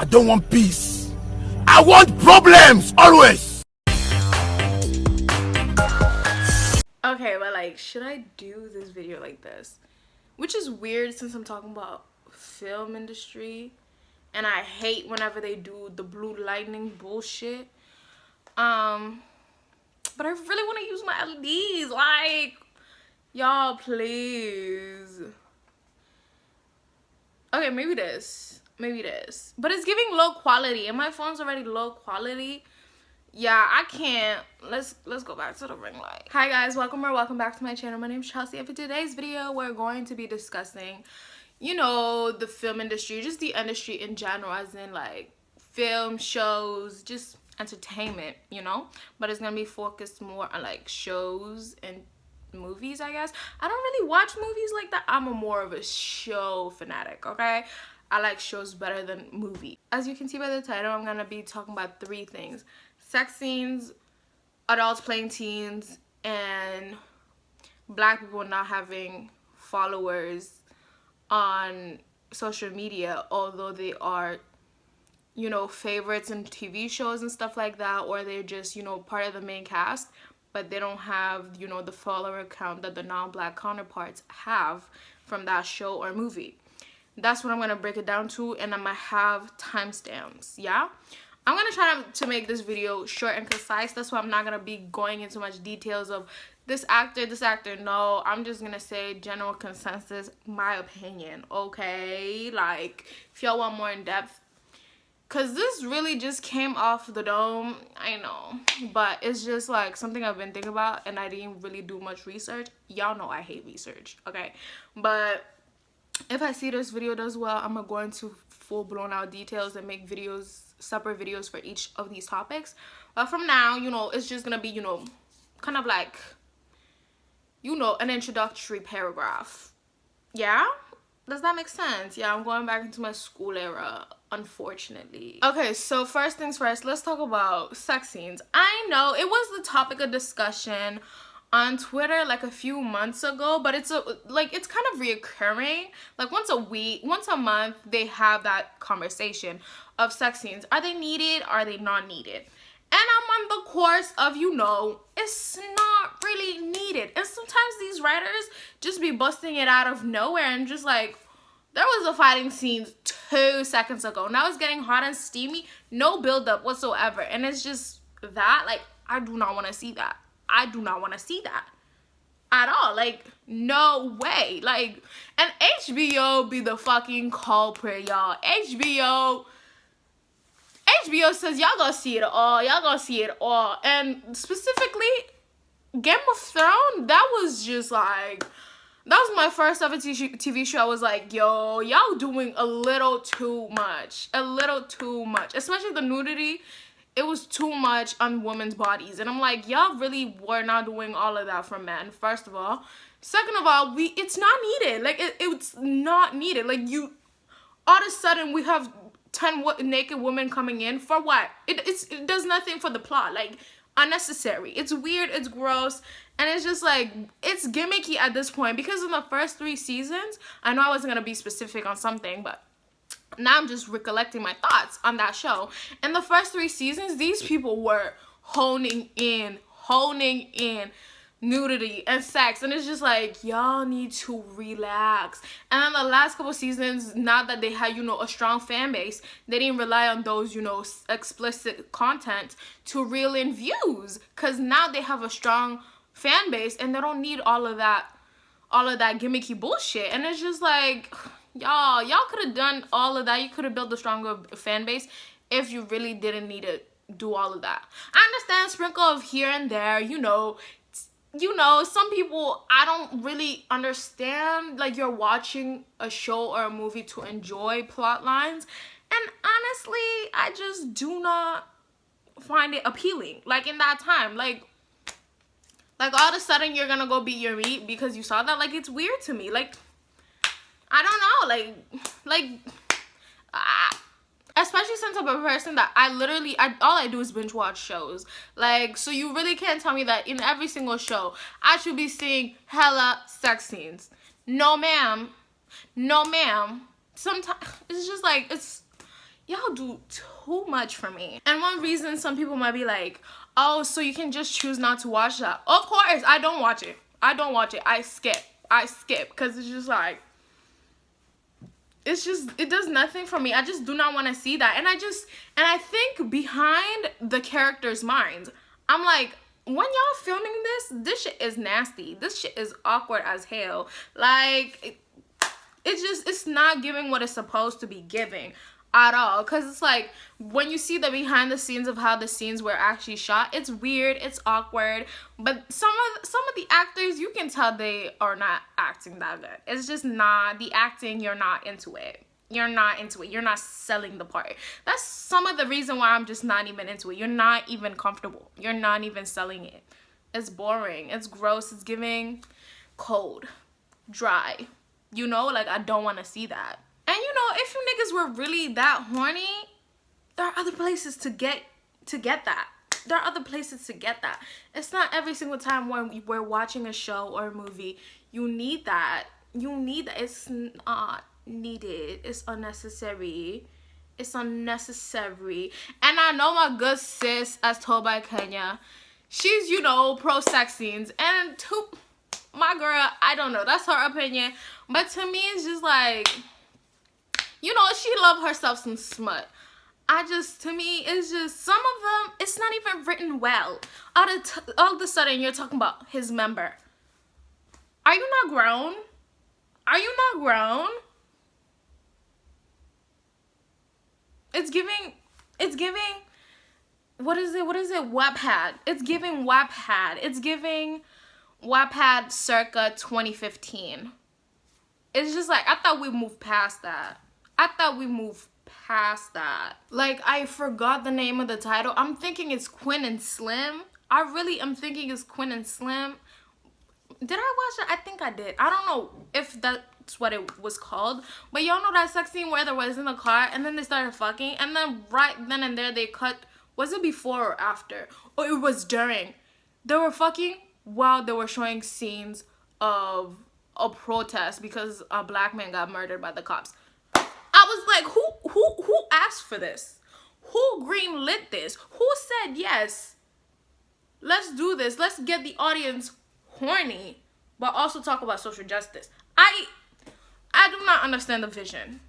I don't want peace. I want problems always. Okay, but like, should I do this video like this? Which is weird since I'm talking about film industry, and I hate whenever they do the blue lightning bullshit. But I really want to use my LEDs. Like, y'all, please. Okay, maybe this. But it's giving low quality, and my phone's already low quality. Yeah, I can't. Let's go back to the ring light. Hi guys, welcome back to my channel. My name is Chelsea, and for today's video we're going to be discussing, you know, the film industry, just the industry in general, as in like film, shows, just entertainment, you know. But it's gonna be focused more on like shows and movies, I guess. I don't really watch movies like that. I'm more of a show fanatic, okay? I like shows better than movies. As you can see by the title, I'm gonna be talking about 3 things: sex scenes, adults playing teens, and black people not having followers on social media, although they are, you know, favorites in TV shows and stuff like that, or they're just, you know, part of the main cast, but they don't have, you know, the follower count that the non-black counterparts have from that show or movie. That's what I'm gonna break it down to, and I'm gonna have timestamps. Yeah, I'm gonna try to make this video short and concise. That's why I'm not gonna be going into much details of this actor. No, I'm just gonna say general consensus, my opinion, okay? Like, if y'all want more in depth, because this really just came off the dome, I know, but it's just like something I've been thinking about, and I didn't really do much research. Y'all know I hate research, okay? But if I see this video does well, I'm gonna go into full blown out details and make videos, separate videos for each of these topics. But from now, you know, it's just gonna be, you know, kind of like, you know, an introductory paragraph. Yeah, does that make sense? Yeah, I'm going back into my school era, unfortunately. Okay, so first things first, let's talk about sex scenes. I know it was the topic of discussion on Twitter like a few months ago, but it's kind of reoccurring. Like once a month, they have that conversation of sex scenes. Are they needed? Are they not needed? And I'm on the course of, you know, it's not really needed. And sometimes these writers just be busting it out of nowhere and just like, there was a fighting scene 2 seconds ago. Now it's getting hot and steamy. No build up whatsoever. And it's just that, like, I do not want to see that. I do not want to see that at all. Like, no way. Like, and HBO be the fucking culprit, y'all. HBO says y'all gonna see it all. Y'all gonna see it all. And specifically, Game of Thrones, that was just like, that was my first ever TV show. I was like, yo, y'all doing a little too much. Especially the nudity. It was too much on women's bodies. And I'm like, y'all really were not doing all of that for men, first of all. Second of all, it's not needed. Like, it's not needed. Like, all of a sudden, we have 10 naked women coming in. For what? It does nothing for the plot. Like, unnecessary. It's weird. It's gross. And it's just like, it's gimmicky at this point. Because in the first 3 seasons, I know I wasn't going to be specific on something, but now I'm just recollecting my thoughts on that show. In the first 3 seasons, these people were honing in nudity and sex, and it's just like, y'all need to relax. And then the last couple seasons, now that they had, you know, a strong fan base, they didn't rely on those, you know, explicit content to reel in views, because now they have a strong fan base and they don't need all of that gimmicky bullshit. And it's just like, y'all could have done all of that. You could have built a stronger fan base if you really didn't need to do all of that. I understand sprinkle of here and there, you know, some people, I don't really understand, like, you're watching a show or a movie to enjoy plot lines, and honestly, I just do not find it appealing. Like, in that time, like all of a sudden you're gonna go beat your meat because you saw that. Like, it's weird to me. Like, I don't know, especially since I'm a person that all I do is binge watch shows. Like, so you really can't tell me that in every single show I should be seeing hella sex scenes. No ma'am. Sometimes it's just like, y'all do too much for me. And one reason some people might be like, oh, so you can just choose not to watch that. Of course, I don't watch it. I skip because it's just like, it does nothing for me. I just do not want to see that. And I think behind the characters' minds, I'm like, when y'all filming this shit is nasty. This shit is awkward as hell. Like, it's not giving what it's supposed to be giving at all. Because it's like, when you see the behind the scenes of how the scenes were actually shot, it's weird, it's awkward. But some of the actors, you can tell they are not acting that good. It's just not the acting. You're not into it. You're not into it. You're not selling the part. That's some of the reason why I'm just not even into it. You're not even comfortable. You're not even selling it. It's boring. It's gross. It's giving cold, dry. You know, like, I don't want to see that. And you know, if you niggas were really that horny, there are other places to get that. There are other places to get that. It's not every single time when we're watching a show or a movie. You need that. You need that. It's not needed. It's unnecessary. It's unnecessary. And I know my good sis, as told by Kenya, she's, you know, pro sex scenes. And to my girl, I don't know. That's her opinion. But to me, it's just like, you know, she love herself some smut. To me, it's just, some of them, it's not even written well. All of a sudden, you're talking about his member. Are you not grown? Are you not grown? It's giving, what is it? Wattpad. It's giving Wattpad. It's giving Wattpad circa 2015. It's just like, I thought we moved past that. Like, I forgot the name of the title. I'm thinking it's Quinn and Slim. I really am thinking it's Quinn and Slim. Did I watch it? I think I did. I don't know if that's what it was called. But y'all know that sex scene where they was in the car and then they started fucking. And then right then and there they cut. Was it before or after? Or it was during. They were fucking while they were showing scenes of a protest because a black man got murdered by the cops. I was like, who asked for this? Who greenlit this? Who said yes? Let's do this. Let's get the audience horny, but also talk about social justice. I do not understand the vision.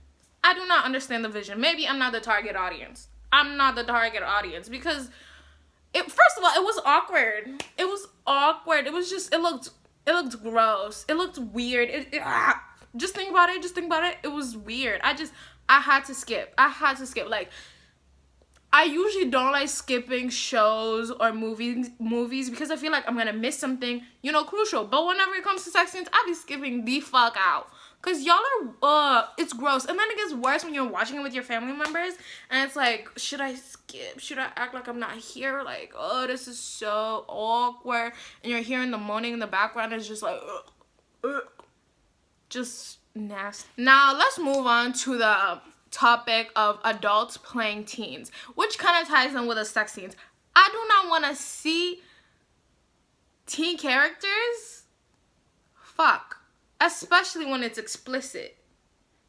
I do not understand the vision. Maybe I'm not the target audience. I'm not the target audience because first of all, it was awkward. It was awkward. It was just, it looked gross. It looked weird. Just think about it. It was weird. I had to skip. Like, I usually don't like skipping shows or movies because I feel like I'm gonna miss something, you know, crucial. But whenever it comes to sex scenes, I be skipping the fuck out. Cause y'all are, it's gross. And then it gets worse when you're watching it with your family members. And it's like, should I skip? Should I act like I'm not here? Like, oh, this is so awkward. And you're hearing the moaning in the background. It's just like, just nasty. Now, let's move on to the topic of adults playing teens, which kind of ties in with the sex scenes. I do not want to see teen characters fuck, especially when it's explicit.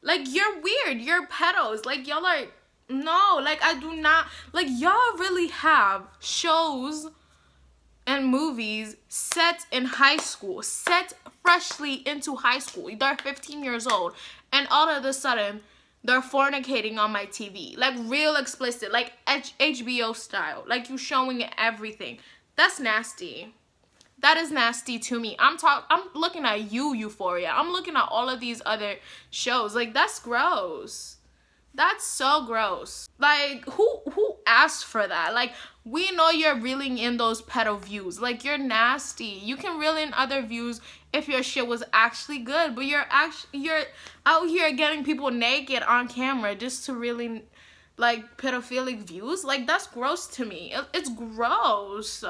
Like, you're weird, you're pedos. Like, y'all are, no, like, I do not, like, y'all really have shows and movies set in high school, set freshly into high school. They're 15 years old, and all of a sudden, they're fornicating on my TV. Like, real explicit, like HBO style. Like, you showing everything. That's nasty. That is nasty to me. I'm looking at Euphoria. I'm looking at all of these other shows. Like, that's gross. That's so gross. Like, who asked for that? Like, we know you're reeling in those pedo views. Like, you're nasty. You can reel in other views if your shit was actually good, but you're out here getting people naked on camera just to really, like, pedophilic views. Like, that's gross to me. It's gross.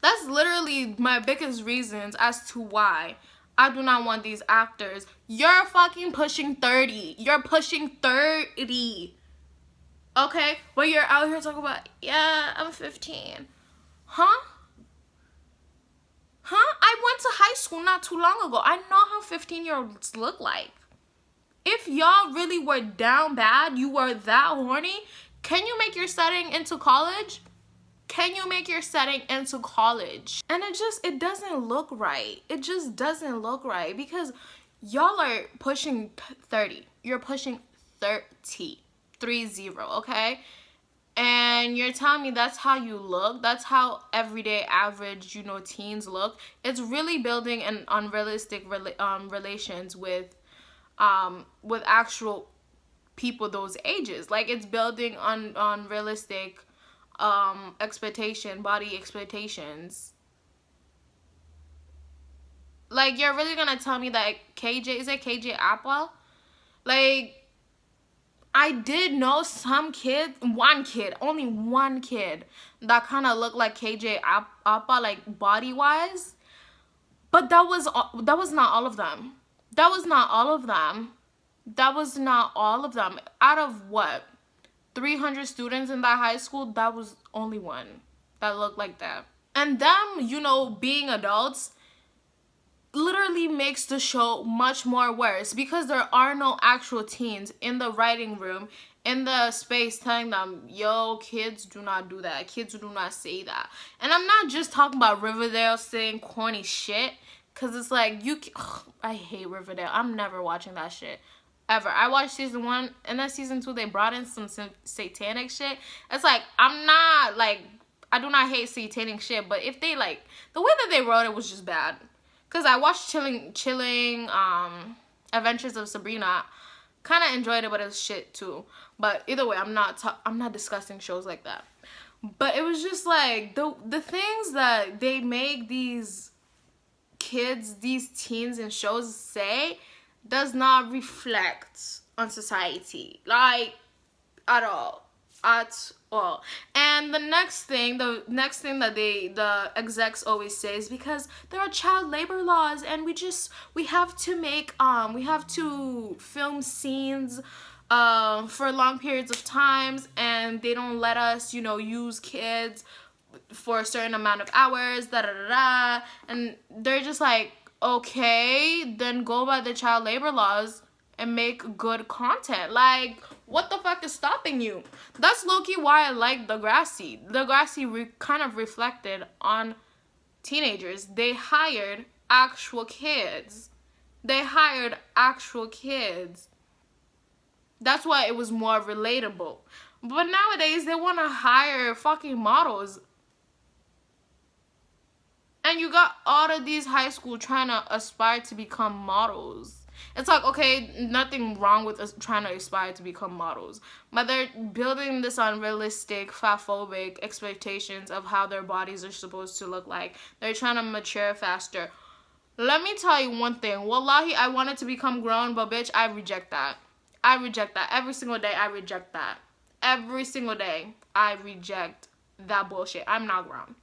That's literally my biggest reasons as to why I do not want these actors. You're fucking pushing 30. You're pushing 30. Okay? But you're out here talking about, yeah, I'm 15. Huh? I went to high school not too long ago. I know how 15-year-olds look like. If y'all really were down bad, you were that horny, can you make your setting into college? Can you make your setting into college? And it doesn't look right. It just doesn't look right because y'all are pushing 30. You're pushing 30. 30, okay? And you're telling me that's how you look? That's how everyday average, you know, teens look? It's really building an unrealistic relations with actual people those ages. Like, it's building on unrealistic body expectations. Like, you're really gonna tell me that KJ, is it KJ Appa? Like, I did know some kids, only one kid that kind of looked like KJ Appa, like body wise, but that was not all of them. That was not all of them. That was not all of them. Out of what, 300 students in that high school, that was only one that looked like that. And them, you know, being adults literally makes the show much more worse because there are no actual teens in the writing room, in the space, telling them, yo, kids do not do that. Kids do not say that. And I'm not just talking about Riverdale saying corny shit, because it's like, I hate Riverdale. I'm never watching that shit. Ever. I watched season 1, and then season 2, they brought in some satanic shit. It's like, I'm not, like, I do not hate satanic shit, but if they, like, the way that they wrote it was just bad. Because I watched Chilling Adventures of Sabrina. Kind of enjoyed it, but it's shit too. But either way, I'm not discussing shows like that. But it was just like, the things that they make these kids, these teens in shows say does not reflect on society. Like, at all. At all. And the next thing that the execs always say is because there are child labor laws, and we have to film scenes for long periods of times, and they don't let us, you know, use kids for a certain amount of hours, and they're just like, okay, then go by the child labor laws and make good content. Like, what the fuck is stopping you? That's low-key why I like Degrassi. Degrassi kind of reflected on teenagers. They hired actual kids. That's why it was more relatable. But nowadays, they want to hire fucking models. And you got all of these high school trying to aspire to become models. It's like, okay, nothing wrong with us trying to aspire to become models, but they're building this unrealistic, fatphobic expectations of how their bodies are supposed to look like. They're trying to mature faster. Let me tell you one thing. Wallahi, I wanted to become grown, but bitch, I reject that. Every single day, I reject that. Every single day, I reject that bullshit. I'm not grown.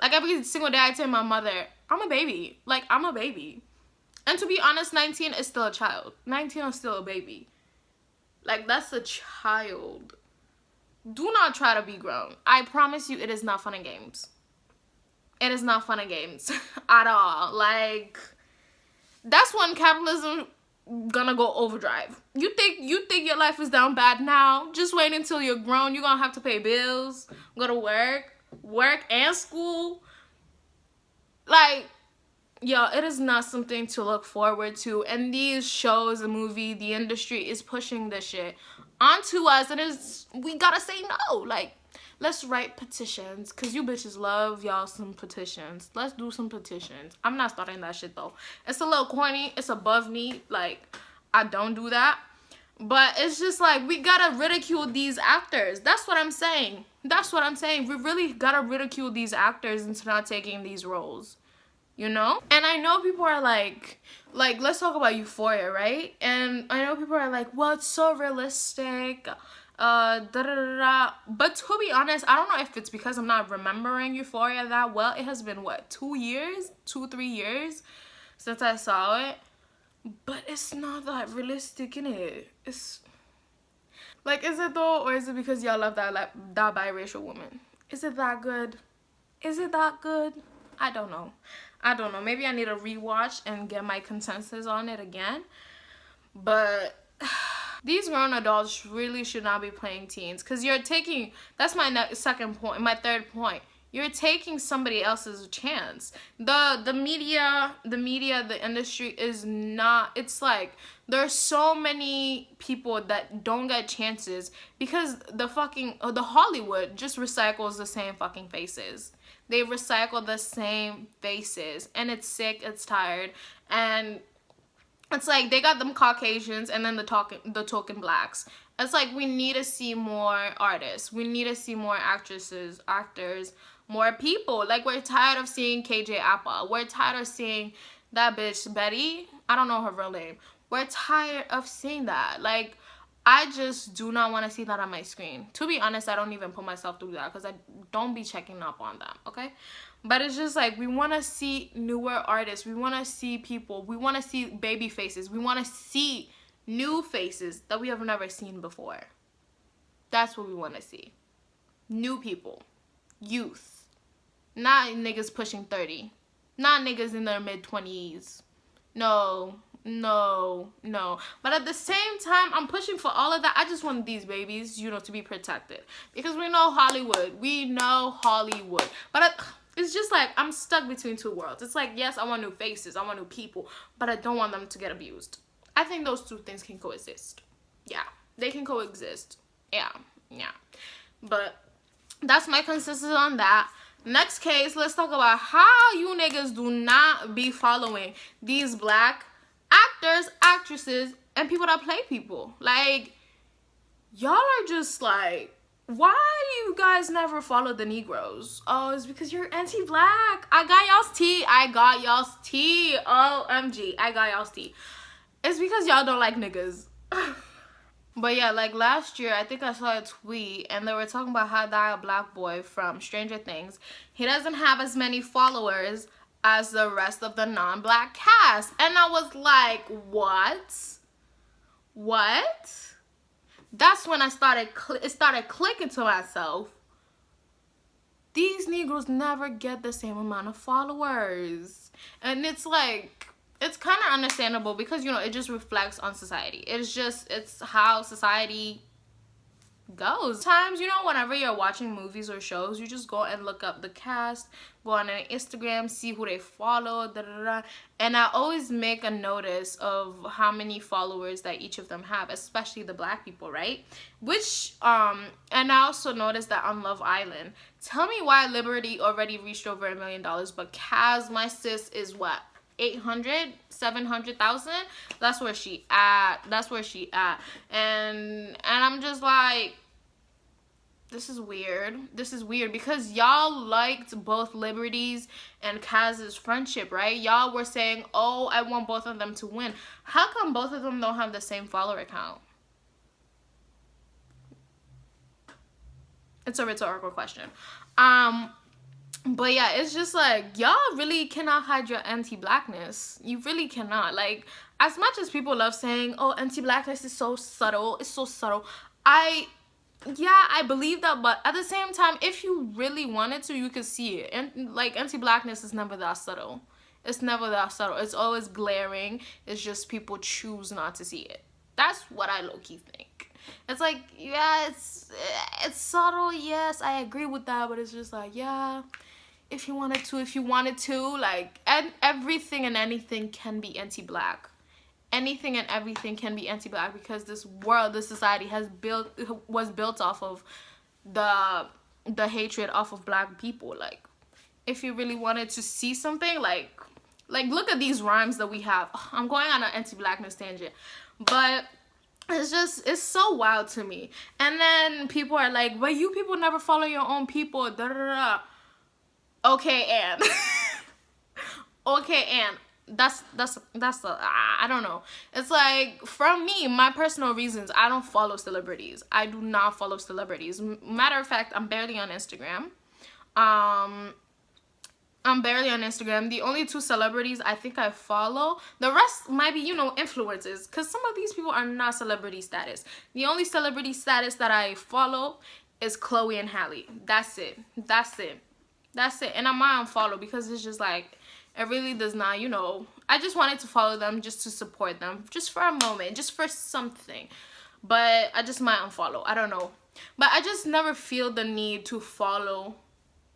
Like, every single day, I tell my mother, I'm a baby. Like, I'm a baby. And to be honest, 19 is still a child. 19 is still a baby. Like, that's a child. Do not try to be grown. I promise you, it is not fun and games. It is not fun and games at all. Like, that's when capitalism gonna go overdrive. You think your life is down bad now? Just wait until you're grown. You're gonna have to pay bills, go to work and school. Like, yo, it is not something to look forward to. And these shows, the movie, the industry is pushing this shit onto us, and we gotta say no. Like, let's write petitions, because you bitches love y'all some petitions. Let's do some petitions. I'm not starting that shit though. It's a little corny. It's above me. Like, I don't do that. But it's just like, we gotta ridicule these actors. That's what I'm saying. We really gotta ridicule these actors into not taking these roles. You know? And I know people are like, let's talk about Euphoria, right? And I know people are like, well, it's so realistic, But to be honest, I don't know if it's because I'm not remembering Euphoria that well. It has been, what, 3 years since I saw it. But it's not that realistic, innit? It's, like, is it though? Or is it because y'all love that biracial woman? Is it that good? I don't know. Maybe I need to rewatch and get my consensus on it again. But these grown adults really should not be playing teens, because you're taking, that's my second point, my third point. You're taking somebody else's chance. The media, the industry is not, it's like, there's so many people that don't get chances because the Hollywood just recycles the same fucking faces. They recycle the same faces, and it's sick, it's tired, and it's like they got them Caucasians and then the token blacks. It's like we need to see more artists. We need to see more actresses, actors, more people. Like, we're tired of seeing KJ Appa. We're tired of seeing that bitch Betty. I don't know her real name. We're tired of seeing that. Like, I just do not want to see that on my screen. To be honest, I don't even put myself through that because I don't be checking up on them, okay? But it's just like, we want to see newer artists. We want to see people. We want to see baby faces. We want to see new faces that we have never seen before. That's what we want to see. New people. Youth. Not niggas pushing 30. Not niggas in their mid-20s. No. But at the same time, I'm pushing for all of that. I just want these babies, you know, to be protected. Because we know Hollywood. We know Hollywood. But it's just like, I'm stuck between two worlds. It's like, yes, I want new faces. I want new people. But I don't want them to get abused. I think those two things can coexist. Yeah. They can coexist. Yeah. But that's my consensus on that. Next case, let's talk about how you niggas do not be following these black actors, actresses, and people that play people. Like, y'all are just like, why do you guys never follow the Negroes? Oh, it's because you're anti-black. I got y'all's tea. OMG, I got y'all's tea. It's because y'all don't like niggas. But yeah, like last year, I think I saw a tweet and they were talking about how that black boy from Stranger Things, he doesn't have as many followers as the rest of the non-black cast. And I was like, what? That's when I it started clicking to myself. These Negroes never get the same amount of followers. And it's like, it's kind of understandable because, you know, it just reflects on society. It's how society goes. Sometimes, you know, whenever you're watching movies or shows, you just go and look up the cast, go on their Instagram, see who they follow, and I always make a notice of how many followers that each of them have, especially the black people, right? Which and I also noticed that on Love Island, tell me why Liberty already reached over $1 million, but Kaz, my sis, is what, 700,000. That's where she at. And I'm just like, this is weird because y'all liked both Liberty's and Kaz's friendship, right? Y'all were saying, oh, I want both of them to win. How come both of them don't have the same follower count? It's a rhetorical question. But yeah, it's just like, y'all really cannot hide your anti-blackness. You really cannot. Like, as much as people love saying, oh, anti-blackness is so subtle, it's so subtle, I believe that, but at the same time, if you really wanted to, you could see it. And like, anti-blackness is never that subtle. It's never that subtle. It's always glaring. It's just people choose not to see it. That's what I low-key think. It's like, yeah, it's subtle, yes, I agree with that, but it's just like, yeah, if you wanted to, like, and everything and anything can be anti-black. Anything and everything can be anti-black because this world, this society was built off of the hatred off of black people. Like, if you really wanted to see something, like look at these rhymes that we have. I'm going on an anti-blackness tangent, but it's so wild to me. And then people are like, but you people never follow your own people, da da da. Okay, and that's I don't know. It's like, from me, my personal reasons, I don't follow celebrities. I do not follow celebrities. Matter of fact, I'm barely on Instagram. The only 2 celebrities I think I follow, the rest might be, you know, influencers, because some of these people are not celebrity status. The only celebrity status that I follow is Chloe and Halle. That's it. And I might unfollow because it's just like, it really does not, you know, I just wanted to follow them just to support them, just for a moment, just for something. But I just might unfollow. I don't know. But I just never feel the need to follow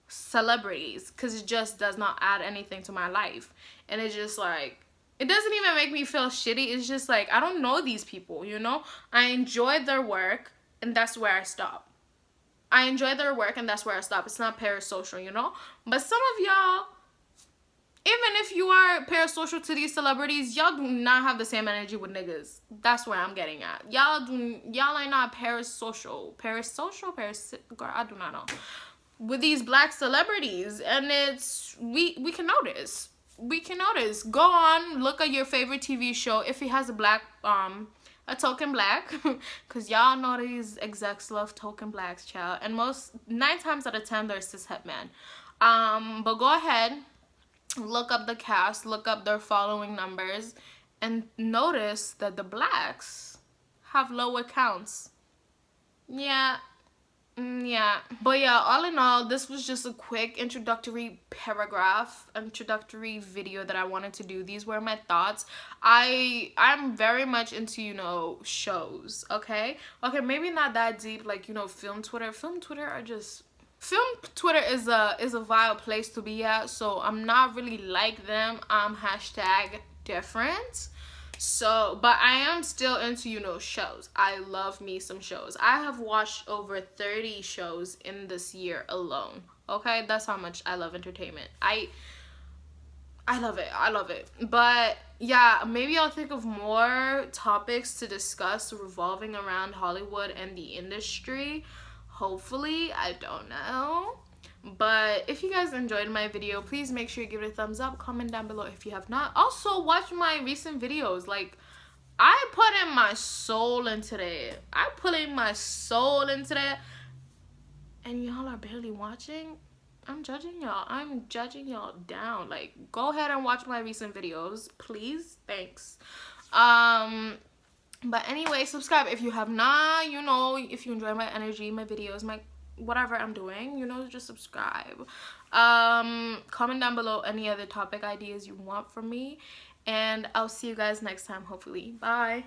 celebrities because it just does not add anything to my life. And it's just like, it doesn't even make me feel shitty. It's just like, I don't know these people, you know? I enjoy their work and that's where I stop. I enjoy their work and that's where I stop. It's not parasocial, you know? But some of y'all, even if you are parasocial to these celebrities, y'all do not have the same energy with niggas. That's where I'm getting at. Y'all are not parasocial. Girl, I do not know. With these black celebrities. And it's, we can notice. We can notice. Go on, look at your favorite TV show. If it has a black, a token black. Because y'all know these execs love token blacks, child. And 9 times out of 10, they're cishet men. But go ahead. Look up the cast, look up their following numbers, and notice that the blacks have lower counts. Yeah. But yeah, all in all, this was just a quick introductory video that I wanted to do. These were my thoughts. I'm very much into, you know, shows, okay, maybe not that deep, like, you know, film Twitter is a vile place to be at, so I'm not really like them. Hashtag different. So, but I am still into, you know, shows. I love me some shows. I have watched over 30 shows in this year alone. Okay, that's how much I love entertainment. I love it. But yeah, maybe I'll think of more topics to discuss revolving around Hollywood and the industry. Hopefully, I don't know. But if you guys enjoyed my video, please make sure you give it a thumbs up, comment down below if you have not. Also, watch my recent videos. Like, I put in my soul into that. And y'all are barely watching. I'm judging y'all down. Like, go ahead and watch my recent videos, please. Thanks. But anyway, subscribe if you have not. You know, if you enjoy my energy, my videos, my whatever I'm doing, you know, just subscribe. Comment down below any other topic ideas you want from me, and I'll see you guys next time, hopefully. Bye.